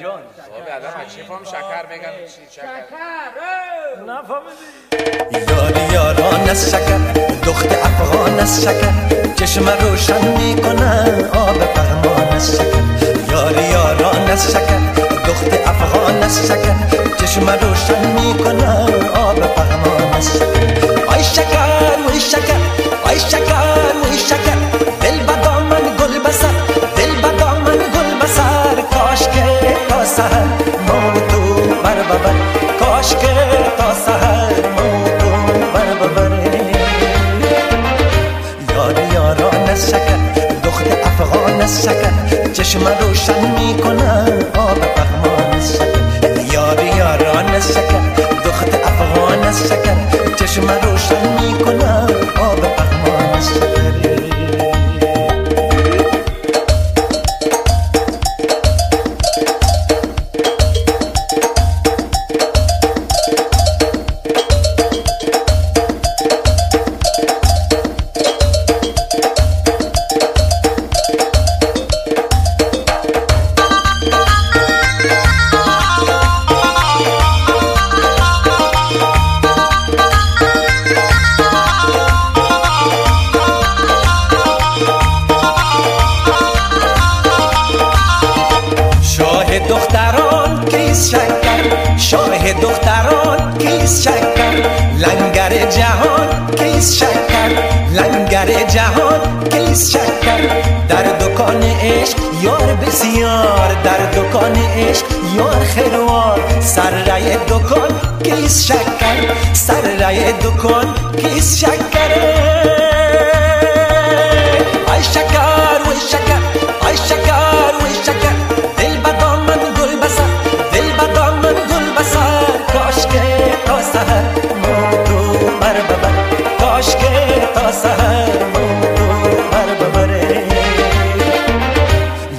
جان بابا الان چی فهم شکر میگن چی شکر نفهمیدی یاری یاران از شکر دخت افغان از شکر چشم روشن میکنن آب پهمان از شکر یاری یاران از شکر دخت افغان از شکر چشم روشن میکنن آب پهمان از شکر آی شکر وی شکر آی شکر وی شکر دل بدا من گل بسر دل بدا من گل بسر کاش که تا سحر موتو بر ببر کاش که تا سحر موتو بر ببر یاری یاران از شکر دخت افغان از شکر چشم روشن میکنن آب پهمان از شکر یاری یاران از شکر دخت افغان از شکر چشم روشن میکنن آب پهمان از شکر دختران کیس شکر شاه دختران کیس شکر لنگر جهان کیس شکر لنگر جهان کیس شکر در دکان عشق یار بسیار در دکان عشق یار خیروار سرای دکان کیس شکر سرای دکان کیس شکر آی شکر وی شکر آی شکر وی شکر دل بدا من گل بسر دل بدا من گل بسر کاش که تا سحر موتو بر ببر کاش که تا سحر موتو بر ببر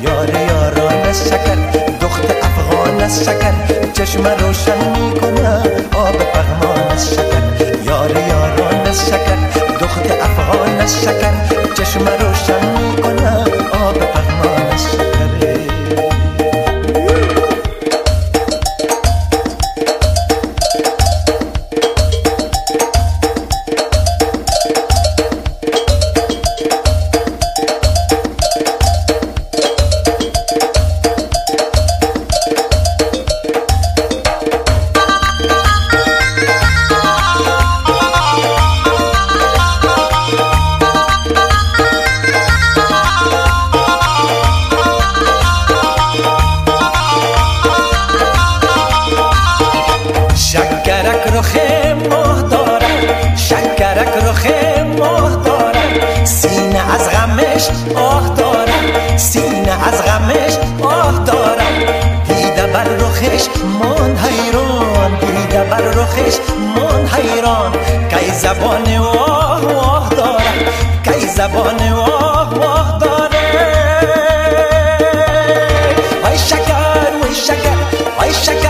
یار یاران از شکر دخت افغان از شکر چشم روشن میکنه آب پهمان از شکر یار یاران از شکر دخت افغان از شکر چشم روشن میکنه آب پهمان از شکر شکرک رخ ماه دارد شکرک رخ ماه دارد سینه از غمش آه دارد سینه از غمش آه دارد دیده بر رخش من حیران دیده بر رخش من حیران کی زبان واه واه دارد کی زبان واه واه دارد آی شکر وی شکر آی شکر